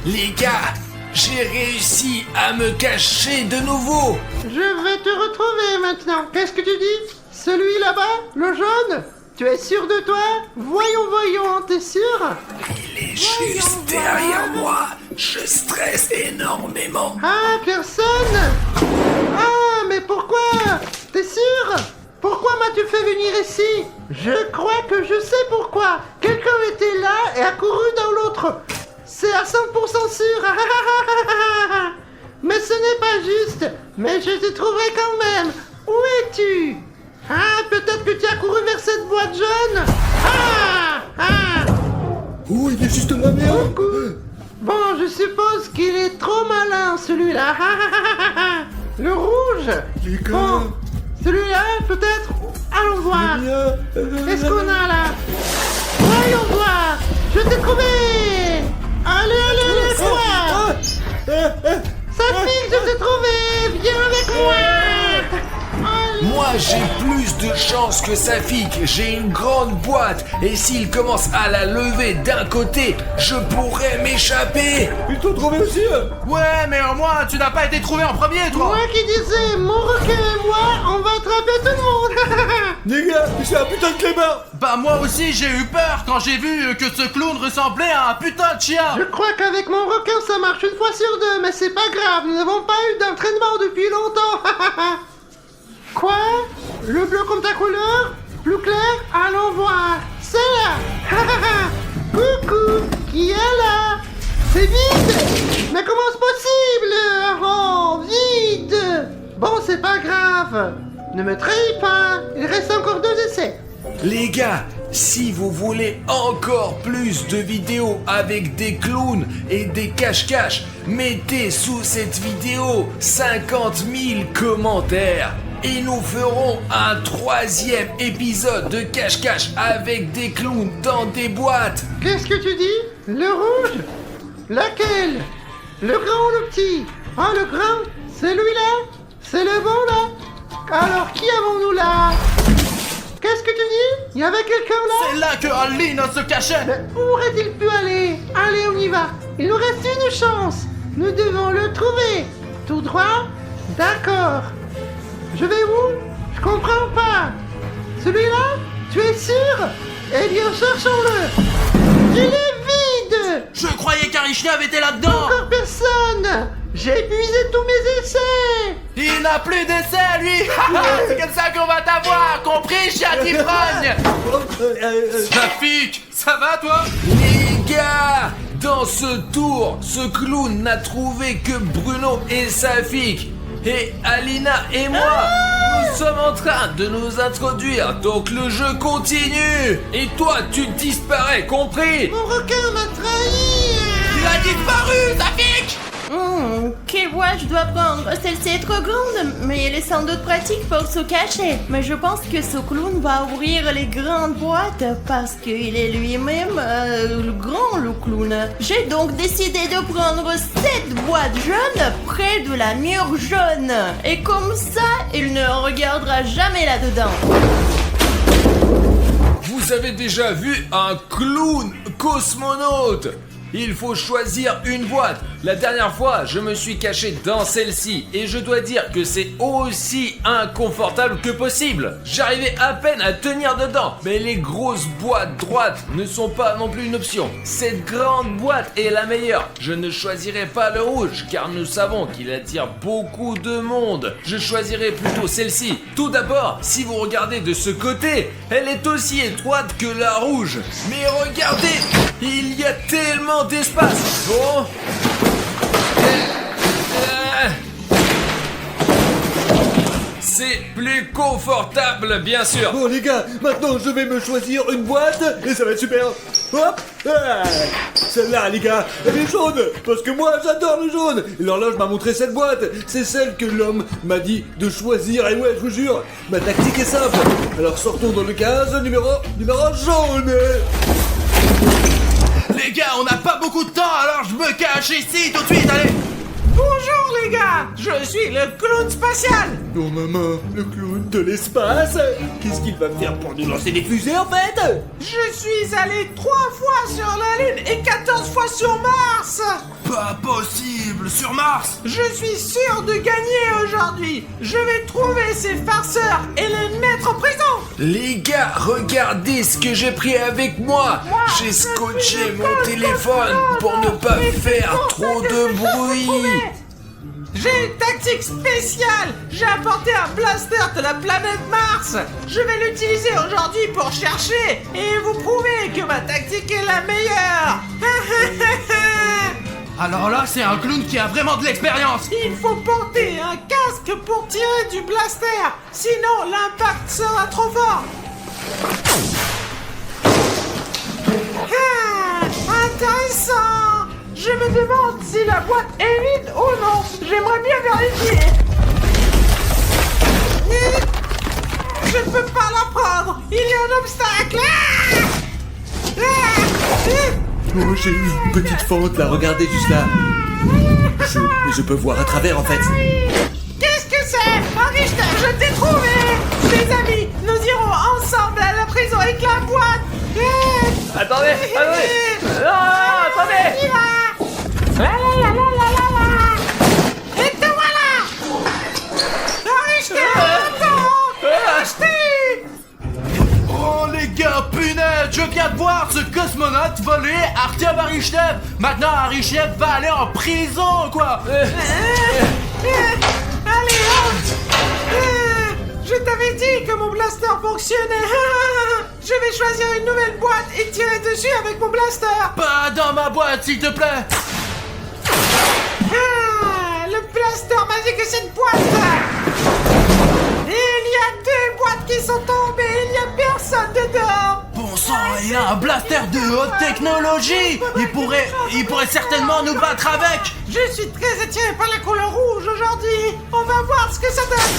Les gars, j'ai réussi à me cacher de nouveau. Je vais te retrouver maintenant. Qu'est-ce que tu dis? Celui là-bas? Le jaune? Tu es sûr de toi? Voyons, t'es sûr? Il est juste derrière moi. Je stresse énormément. Ah, personne? Ah, mais pourquoi? T'es sûr? Pourquoi m'as-tu fait venir ici? Je crois que je sais pourquoi. Quelqu'un était là et a couru dans l'autre. C'est à 100% sûr. Mais ce n'est pas juste. Mais je te trouverai quand même. Où es-tu? Ah, peut-être que tu as couru vers cette boîte jaune. Oh, il est juste là, merde. Bon, je suppose qu'il est trop malin, celui-là. Le rouge. Bon, celui-là, peut-être. Allons voir. Qu'est-ce qu'on a là? Voyons voir. Je t'ai trouvé. Allez, quoi? Ça file, je t'ai trouvé. Viens avec moi. Allez. Moi, j'ai plus de chance que Safik. J'ai une grande boîte et s'il commence à la lever d'un côté, je pourrais m'échapper. Ils t'ont trouvé aussi Ouais, mais au moins, tu n'as pas été trouvé en premier, toi. Moi qui disais, mon requin et moi, on va attraper tout le monde. Les gars, c'est un putain de clébard. Bah moi aussi, j'ai eu peur quand j'ai vu que ce clown ressemblait à un putain de chien. Je crois qu'avec mon requin ça marche une fois sur deux, mais c'est pas grave, nous n'avons pas eu d'entraînement depuis longtemps. Quoi? Le bleu comme ta couleur? Plus clair? Allons voir. C'est là. Coucou, qui est là? C'est vide. Mais comment c'est possible? Oh, vide. Bon, c'est pas grave. Ne me trahis pas. Il reste encore 2 essais. Les gars, si vous voulez encore plus de vidéos avec des clowns et des cache-cache, mettez sous cette vidéo 50 000 commentaires. Et nous ferons un 3e épisode de cache-cache avec des clowns dans des boîtes. Qu'est-ce que tu dis? Le rouge? Lequel? Le grand ou le petit? Ah, le grand? Celui-là? C'est le bon là? Alors qui avons-nous là? Qu'est-ce que tu dis? Il y avait quelqu'un là? C'est là que Aline se cachait. Mais où aurait-il pu aller? Allez, on y va. Il nous reste une chance. Nous devons le trouver. Tout droit? D'accord. Je vais où? Je comprends pas. Celui-là? Tu es sûr? Eh bien, cherchons-le. Il est vide. Je croyais qu'Arichnev était là-dedans. Encore personne. J'ai épuisé tous mes essais. Il n'a plus d'essai, lui. C'est comme ça qu'on va t'avoir, compris, chien d'ivrogne. Safik, ça va, toi? Les gars, dans ce tour, ce clown n'a trouvé que Bruno et Safik. Et Alina et moi, nous sommes en train de nous introduire, donc le jeu continue. Et toi, tu disparais, compris? Mon requin m'a trahi. Il a disparu, Safik. Quelle voie je dois prendre? Celle-ci est trop grande, mais elle est sans doute pratique pour se cacher. Mais je pense que ce clown va ouvrir les grandes boîtes parce qu'il est lui-même le grand, le clown. J'ai donc décidé de prendre cette boîte jaune près de la mur jaune. Et comme ça, il ne regardera jamais là-dedans. Vous avez déjà vu un clown cosmonaute? Il faut choisir une boîte. La dernière fois, je me suis caché dans celle-ci et je dois dire que c'est aussi inconfortable que possible. J'arrivais à peine à tenir dedans, mais les grosses boîtes droites ne sont pas non plus une option. Cette grande boîte est la meilleure. Je ne choisirai pas le rouge car nous savons qu'il attire beaucoup de monde. Je choisirai plutôt celle-ci. Tout d'abord, si vous regardez de ce côté, elle est aussi étroite que la rouge. Mais regardez, il y a tellement d'espace. Bon. C'est plus confortable, bien sûr. Bon les gars, maintenant je vais me choisir une boîte et ça va être super. Hop, celle-là les gars, elle est jaune parce que moi j'adore le jaune. Et l'horloge m'a montré cette boîte, c'est celle que l'homme m'a dit de choisir. Et ouais, je vous jure, ma tactique est simple. Alors sortons dans le 15, numéro jaune. Les gars, on n'a pas beaucoup de temps, alors je me cache ici tout de suite, allez. Bonjour les gars, je suis le clown spatial. Non maman, le clown de l'espace. Qu'est-ce qu'il va faire pour nous lancer des fusées en fait? Je suis allé 3 fois sur la Lune et 14 fois sur Mars. Pas possible, sur Mars. Je suis sûr de gagner aujourd'hui. Je vais trouver ces farceurs et les mettre en prison. Les gars, regardez ce que j'ai pris avec moi. J'ai scotché mon téléphone pour ne pas faire trop de bruit. J'ai une tactique spéciale. J'ai apporté un blaster de la planète Mars. Je vais l'utiliser aujourd'hui pour chercher et vous prouver que ma tactique est la meilleure. Alors là, c'est un clown qui a vraiment de l'expérience. Il faut porter un casque pour tirer du blaster. Sinon, l'impact sera trop fort. Intéressant. Je me demande si la boîte est vide ou non. J'aimerais bien vérifier. Je ne peux pas la prendre. Il y a un obstacle. Oh, j'ai une petite fente là, regardez juste là. Je peux voir à travers en fait. Qu'est-ce que c'est? Richter, je t'ai trouvé. Les amis, nous Attendez. Non, attendez. Et te voilà. Oh les gars, punaise, je viens de voir ce cosmonaute voler Artyom Arishnev. Maintenant Arishnev va aller en prison, quoi. Allez, hop. Je t'avais dit que mon blaster fonctionnait. Je vais choisir une nouvelle boîte et tirer dessus avec mon blaster. Pas dans ma boîte, s'il te plaît. Le blaster magique de cette boîte. Il y a 2 boîtes qui sont tombées, il n'y a personne dedans. Bon sang, il a un blaster de haute technologie. Il pourrait certainement nous battre avec. Je suis très attiré par la couleur rouge aujourd'hui. On va voir ce que ça donne.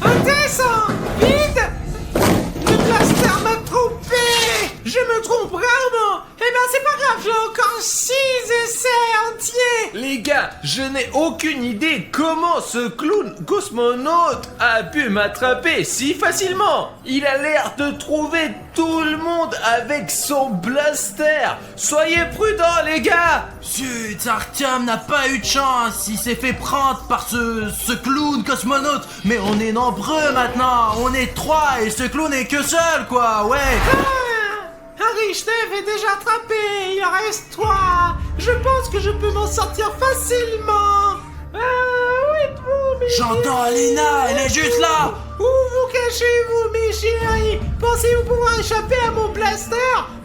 Intéressant. Vite. Le blaster m'a trompé. Je me trompe rarement. Eh ben c'est pas grave, j'ai encore 6 essais entiers. Les gars, je n'ai aucune idée comment ce clown cosmonaute a pu m'attraper si facilement. Il a l'air de trouver tout le monde avec son blaster. Soyez prudents, les gars. Zut, Artyom n'a pas eu de chance. Il s'est fait prendre par ce clown cosmonaute. Mais on est nombreux maintenant. On est 3 et ce clown est que seul, quoi. Ouais. Arishnev est déjà attrapé, il en reste 3. Je pense que je peux m'en sortir facilement. Où êtes-vous, mes J'entends Alina, elle est juste là. Où vous cachez-vous, mes chéris? Pensez-vous pouvoir échapper à mon blaster?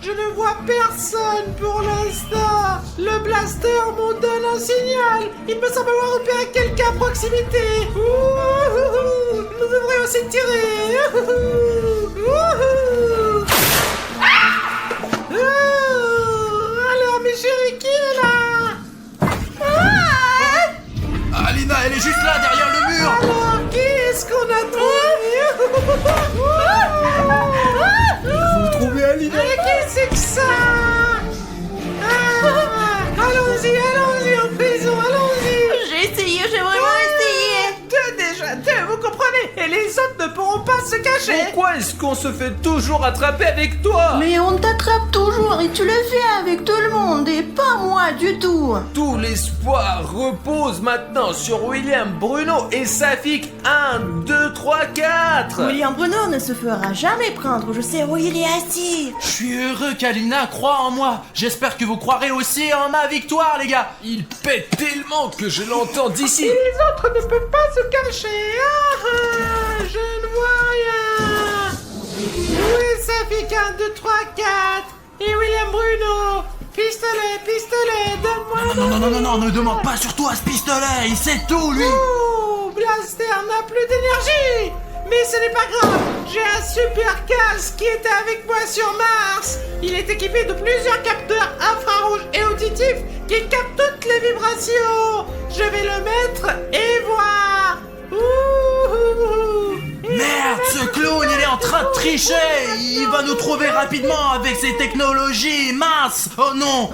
Je ne vois personne pour l'instant. Le blaster m'en donne un signal. Il me semble avoir repéré quelqu'un à proximité. Nous devrions aussi tirer. Alors, mes chéris, qui est là? Alina, elle est juste là, derrière le mur. Alors, qui est-ce qu'on a trouvé? Vous trouvez Alina? Mais qu'est-ce que c'est que ça? Allons-y, en prison, allons-y. J'ai essayé, j'ai vraiment essayé. 2 déjà, 2, vous comprenez? Et les autres ne pourront pas se cacher. Pourquoi est-ce qu'on se fait toujours attraper avec toi? Mais on t'attrape toujours et tu le fais avec tout le monde et pas moi du tout. Tout l'espoir repose maintenant sur William Bruno et Safik 1, 2, 3, 4. William Bruno ne se fera jamais prendre, je sais où il est assis. Je suis heureux qu'Alina croit en moi. J'espère que vous croirez aussi en ma victoire, les gars. Il pète tellement que je l'entends d'ici. Et les autres ne peuvent pas se cacher. Je ne vois rien. Où est Safik 1, 2, 3, 4 et William Bruno? Pistolet, donne-moi. Non, ne demande pas surtout à ce pistolet. Il sait tout, lui. Oh, Blaster n'a plus d'énergie. Mais ce n'est pas grave. J'ai un super casque qui était avec moi sur Mars. Il est équipé de plusieurs capteurs infrarouges et auditifs qui captent toutes les vibrations. Je vais le mettre et voir. Merde, ce clown, il est en train de tricher. Il va nous trouver rapidement avec ses technologies. Mince. Oh non.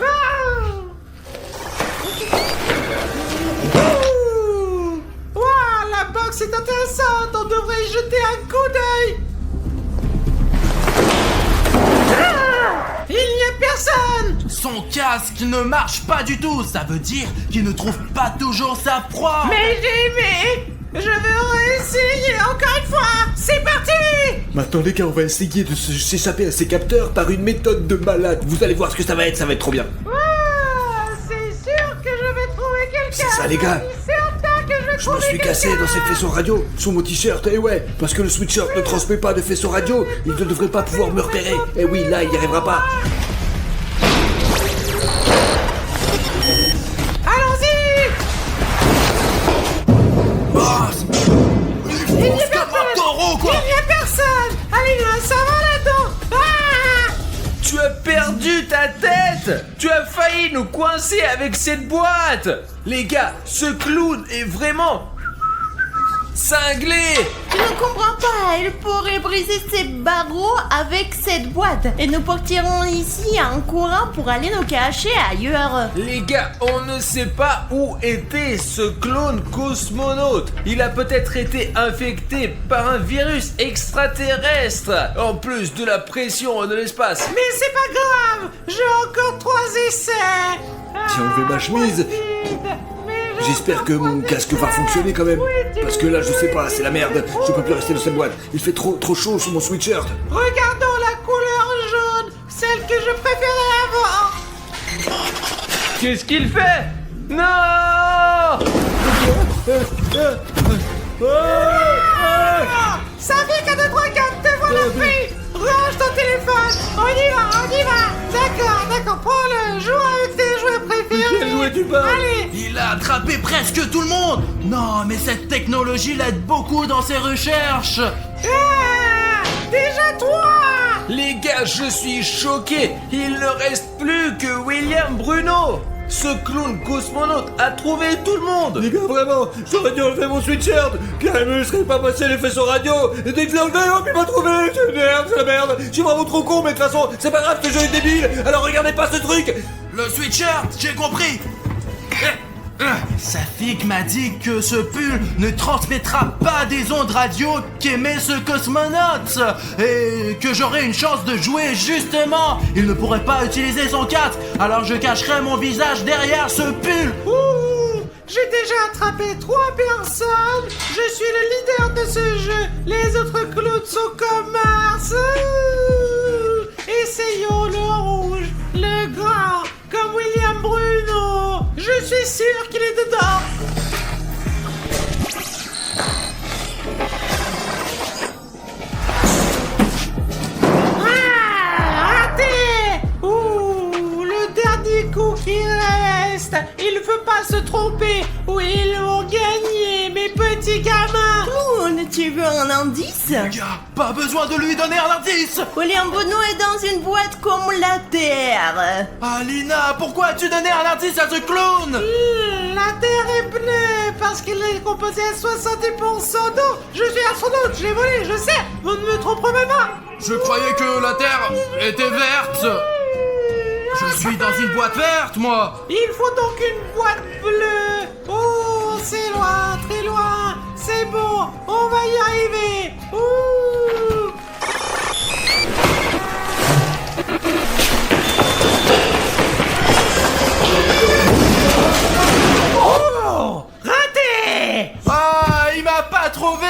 Waouh, la box est intéressante. On devrait y jeter un coup d'œil. Il n'y a personne. Son casque ne marche pas du tout. Ça veut dire qu'il ne trouve pas toujours sa proie. Mais j'ai aimé. Je veux essayer encore une fois. C'est parti. Maintenant les gars, on va essayer de s'échapper à ces capteurs par une méthode de malade. Vous allez voir ce que ça va être trop bien. C'est sûr que je vais trouver quelqu'un. C'est ça, les gars. C'est certain que je vais Je me suis cassé dans ces faisceaux radio, sous mon t-shirt, et ouais, parce que le sweatshirt ne transmet pas de faisceaux radio, il ne devrait pas pouvoir me repérer. Et oui, là, il n'y arrivera pas. Allons-y. Il n'y a personne. Il n'y a personne. Allez, ça va là-dedans. Tu as perdu ta tête. Tu as failli nous coincer avec cette boîte. Les gars, ce clown est vraiment cinglé. ne comprends pas. Il pourrait briser ses barreaux avec cette boîte. Et nous partirons ici en courant pour aller nous cacher ailleurs. Les gars, on ne sait pas où était ce clone cosmonaute. Il a peut-être été infecté par un virus extraterrestre, en plus de la pression de l'espace. Mais c'est pas grave, j'ai encore 3 essais. J'ai enlevé ma chemise. J'espère que mon casque va fonctionner quand même. Parce que là, je sais pas, c'est la merde. Je peux plus rester dans cette boîte. Il fait trop chaud sous mon sweatshirt. Regardons la couleur jaune, celle que je préférais avant. Qu'est-ce qu'il fait? Non! Ça fait 4, 2, 3, 4, te voilà pris. Range ton téléphone. On y va. D'accord, prends-le. Joue avec tes jouets préférés. Quel jouet tu parles? Allez. Il a attrapé presque tout le monde. Non, mais cette technologie l'aide beaucoup dans ses recherches. Déjà toi. Les gars, je suis choqué. Il ne reste plus que William Bruno. Ce clown cosmonaute a trouvé tout le monde. Les gars, vraiment, j'aurais dû enlever mon sweatshirt. Carrément, je serais pas passé les faisceaux radio. Et dès que je l'ai enlevé, hop, il m'a trouvé. C'est merde, c'est la merde. Je suis vraiment trop con, mais de toute façon, c'est pas grave, ce jeu est débile. Alors regardez pas ce truc. Le sweatshirt, j'ai compris. Safik m'a dit que ce pull ne transmettra pas des ondes radio qu'émet ce cosmonaute et que j'aurais une chance de jouer justement. Il ne pourrait pas utiliser son casque, alors je cacherai mon visage derrière ce pull. Ouh, j'ai déjà attrapé 3 personnes. Je suis le leader de ce jeu. Les autres clowns sont comme Mars. Essayons le rouge, le grand, comme William Bruno. Je suis sûr qu'il est dedans. Raté. Ouh, le dernier coup qui reste. Il ne faut pas se tromper. Oui, ils vont gagner, mes petits gamins. Clown, tu veux un indice? Gars, pas besoin de lui donner un indice. William Bruno est dans une boîte comme la Terre. Alina, pourquoi as-tu donné un indice à ce clown? La Terre est bleue parce qu'elle est composée à 70% d'eau. Je suis astronaute, je l'ai volé, je sais. Vous ne me tromperez pas. Je croyais que la Terre était verte. Je suis dans une boîte verte, moi. Il faut donc une boîte bleue. Oh, c'est loin, très loin. C'est bon, on va y arriver. Ouh. Oh, raté. Ah, il m'a pas trouvé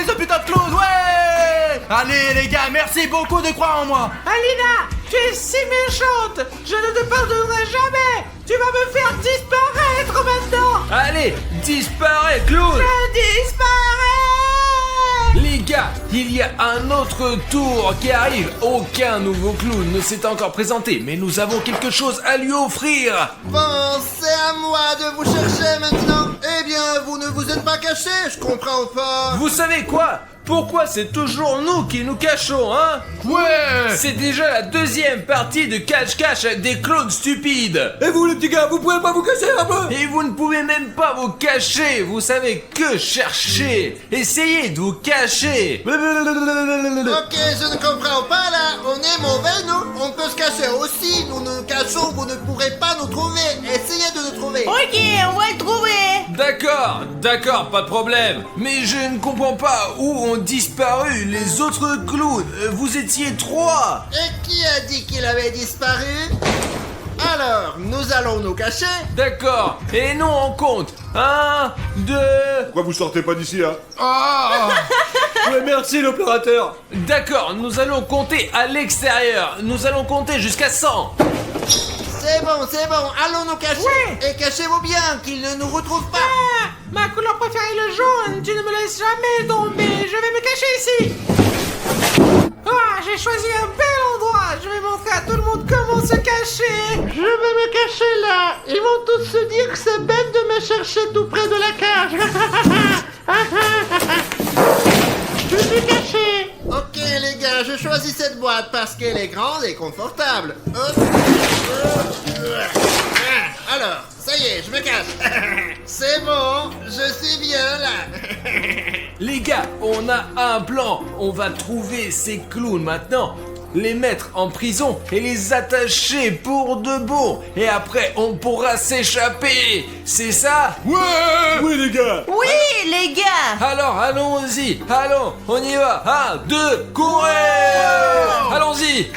ce putain de clown, ouais. Allez les gars, merci beaucoup de croire en moi. Alina, tu es si méchante. Je ne te pardonnerai jamais. Tu vas me faire disparaître maintenant. Allez, disparais, clown. Je disparais. Les gars, il y a un autre tour qui arrive. Aucun nouveau clown ne s'est encore présenté, mais nous avons quelque chose à lui offrir. Bon, c'est à moi de vous chercher maintenant. Eh bien, vous ne vous êtes pas caché, je comprends pas. Vous savez quoi? Pourquoi c'est toujours nous qui nous cachons, hein? Ouais. C'est déjà la deuxième partie de cache-cache avec des clones stupides. Et vous, les petits gars, vous pouvez pas vous cacher un peu? Et vous ne pouvez même pas vous cacher. Vous savez que chercher. Essayez de vous cacher. Ok, je ne comprends pas là. On est mauvais, nous. On peut se cacher aussi. Nous nous cachons, vous ne pourrez pas nous trouver. Essayez de nous trouver. Ok, on va le trouver. D'accord, pas de problème. Mais je ne comprends pas où ont disparu les autres clowns. Vous étiez 3. Et qui a dit qu'il avait disparu? Alors, nous allons nous cacher. D'accord. Et nous on compte. 1, 2... Pourquoi vous sortez pas d'ici, hein? Ah. Ouais, merci l'opérateur. D'accord, nous allons compter à l'extérieur. Nous allons compter jusqu'à 100. C'est bon, allons nous cacher. Ouais. Et cachez-vous bien, qu'ils ne nous retrouvent pas. Ah, ma couleur préférée, le jaune. Tu ne me laisses jamais tomber. Je vais me cacher ici. Ah, j'ai choisi un bel endroit. Je vais montrer à tout le monde comment se cacher. Je vais me cacher là. Ils vont tous se dire que c'est bête de me chercher tout près de la cage. Je suis caché. Ok les gars, je choisis cette boîte parce qu'elle est grande et confortable. Hop. Alors, ça y est, je me cache. C'est bon, je suis bien là. les gars, on a un plan. On va trouver ces clowns maintenant, les mettre en prison et les attacher pour de bon. Et après, on pourra s'échapper. C'est ça? Ouais! Oui, les gars. Oui, les gars. Alors, allons-y. Allons, on y va. 1, 2, courez! Allons-y.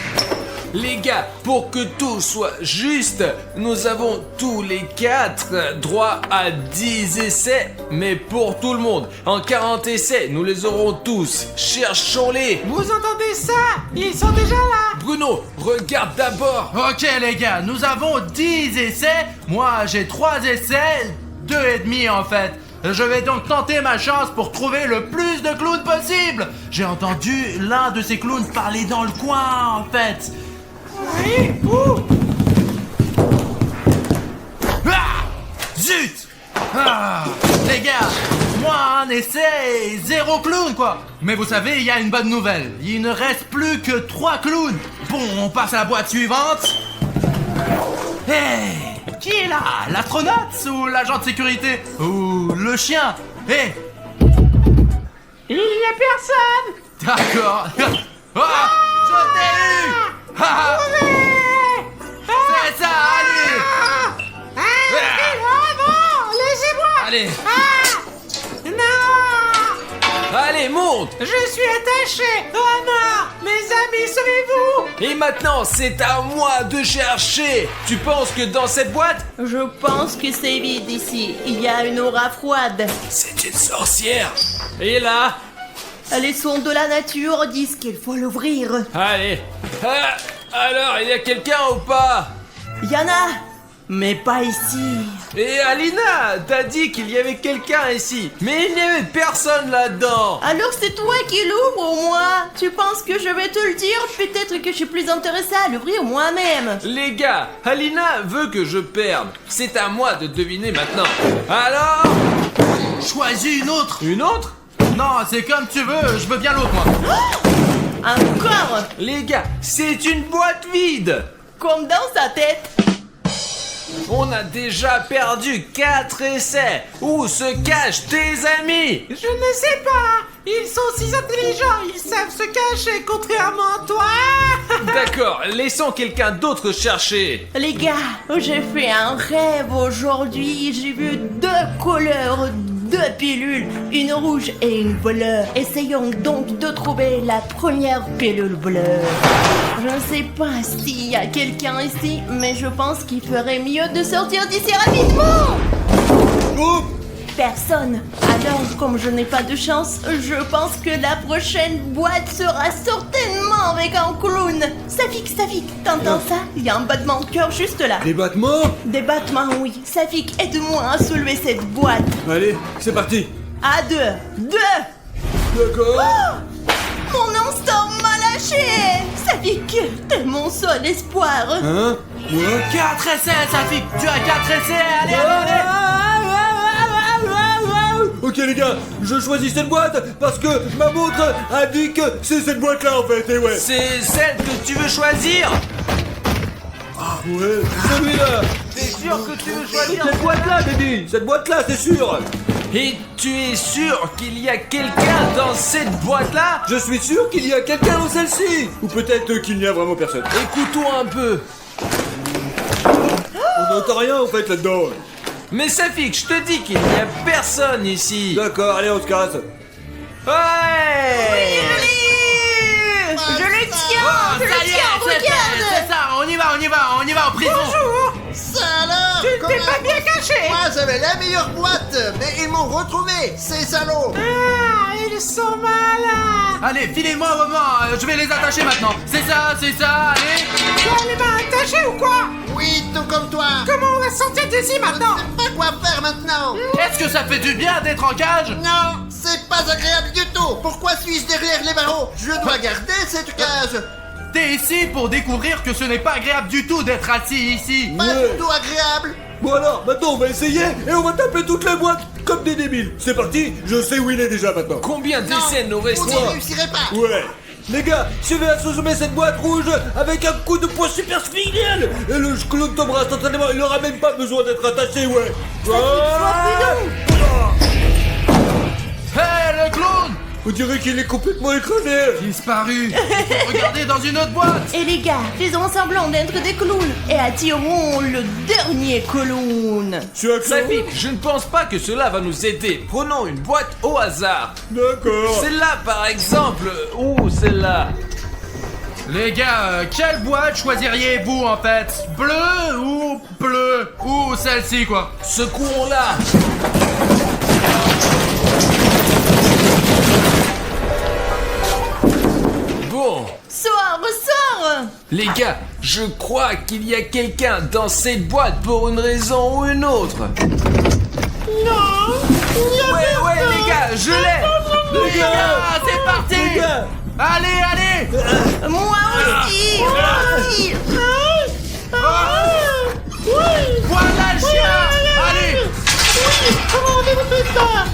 Les gars, pour que tout soit juste, nous avons tous les 4 droit à 10 essais, mais pour tout le monde. En 40 essais, nous les aurons tous. Cherchons-les. Vous entendez ça? Ils sont déjà là. Bruno, regarde d'abord. Ok les gars, nous avons 10 essais. Moi j'ai 3 essais, 2 et demi en fait. Je vais donc tenter ma chance pour trouver le plus de clowns possible. J'ai entendu l'un de ces clowns parler dans le coin en fait. Oui. Ouh. Ah! Zut! Ah! Les gars, moi un essai, 0 clown quoi. Mais vous savez, il y a une bonne nouvelle. Il ne reste plus que 3 clowns. Bon, on passe à la boîte suivante. Hey! Qui est là? L'astronaute ou l'agent de sécurité? Ou le chien? Hey! Il y a personne. D'accord. Ah! Je t'ai eu! Ah! C'est ça, allez! Non, laissez-moi. Allez! Non. Allez, monte. Je suis attaché. Oh non. Mes amis, sauvez-vous. Et maintenant, c'est à moi de chercher. Tu penses que dans cette boîte, Je pense que c'est vide ici. Il y a une aura froide. c'est une sorcière? Et là? Les sons de la nature disent qu'il faut l'ouvrir. Allez. Ah, alors, il y a quelqu'un ou pas? Il y en a, mais pas ici. Et Alina, t'as dit qu'il y avait quelqu'un ici, mais il n'y avait personne là-dedans. Alors c'est toi qui l'ouvres au moins. Tu penses que je vais te le dire? Peut-être que je suis plus intéressée à l'ouvrir moi-même. Les gars, Alina veut que je perde. C'est à moi de deviner maintenant. Alors? Choisis une autre! Une autre? Non, c'est comme tu veux, je veux bien l'autre moi. Encore, Les gars, c'est une boîte vide. comme dans sa tête. On a déjà perdu 4 essais. Où se cachent tes amis? Je ne sais pas. Ils sont si intelligents. Ils savent se cacher, contrairement à toi. D'accord, laissons quelqu'un d'autre chercher. Les gars, j'ai fait un rêve aujourd'hui. J'ai vu 2 couleurs, 2 pilules, une rouge et une bleue. Essayons donc de trouver la première pilule bleue. Je ne sais pas s'il y a quelqu'un ici, mais je pense qu'il ferait mieux de sortir d'ici rapidement. Oh, Personne. Alors, comme je n'ai pas de chance, je pense que la prochaine boîte sera certainement avec un clown. Safik, t'entends ça? Il y a un battement de cœur juste là. des battements. Des battements, oui. Safik, aide-moi à soulever cette boîte. Allez, c'est parti. À 2. 2. D'accord. Mon instinct m'a lâché. Safik, t'es mon seul espoir. Hein? Moi? 4 essais, Safik! Tu as 4 essais! Allez, allez, allez! Ok les gars, je choisis cette boîte parce que ma montre a dit que c'est cette boîte là en fait, et ouais. C'est celle que tu veux choisir? Ouais, celui-là. T'es sûr que tu veux choisir? Cette boîte là, baby. Cette boîte là, c'est sûr. Et tu es sûr qu'il y a quelqu'un dans cette boîte-là? Je suis sûr qu'il y a quelqu'un dans celle-ci. Ou peut-être qu'il n'y a vraiment personne. Écoute-toi un peu. On n'entend rien en fait là-dedans. Mais Safik, je te dis qu'il n'y a personne ici. D'accord, allez, on se casse. Ouais! Je le tiens. Oh, Je le ça y est, tiens, c'est fait, regarde. c'est ça, on y va en prison! Ça alors? Tu t'es pas bien caché. Moi j'avais la meilleure boîte, mais ils m'ont retrouvé, ces salauds. Ah, ils sont malins. Allez, filez-moi au moment, je vais les attacher maintenant! C'est ça, allez! Tu as les mains attachées ou quoi? Oui, tout comme toi. Comment on va sortir d'ici maintenant? Je sais pas quoi faire maintenant. Est-ce que ça fait du bien d'être en cage? Non, c'est pas agréable du tout. Pourquoi suis-je derrière les barreaux? Je dois garder cette cage. T'es ici pour découvrir que ce n'est pas agréable du tout d'être assis ici! Pas Ouais. du tout agréable. Bon alors, maintenant on va essayer et on va taper toutes les boîtes comme des débiles. C'est parti, je sais où il est déjà maintenant. Combien Non, d'essais nous vous restons? n'y réussirez pas. Ouais. Les gars, je vais assommer cette boîte rouge avec un coup de poing super spécial. Et le clown tombera instantanément, il n'aura même pas besoin d'être attaché, ouais. Hé, le clown! On dirait qu'il est complètement écrasé. Disparu. Regardez dans une autre boîte. Et les gars, faisons semblant d'être des clowns et attirons le dernier clown. C'est un clown. Saphir, je ne pense pas que cela va nous aider. Prenons une boîte au hasard. D'accord. Celle-là par exemple, ou celle-là. Les gars, quelle boîte choisiriez-vous en fait? Bleu ou celle-ci quoi? Secourons-la. Bon, Sors, sors. les gars, je crois qu'il y a quelqu'un dans cette boîte pour une raison ou une autre. Non. Ouais, les gars, je l'ai. Les gars, c'est parti. Les gars. Allez. Moi aussi. Voilà le chien. Allez. Comment on fait ça?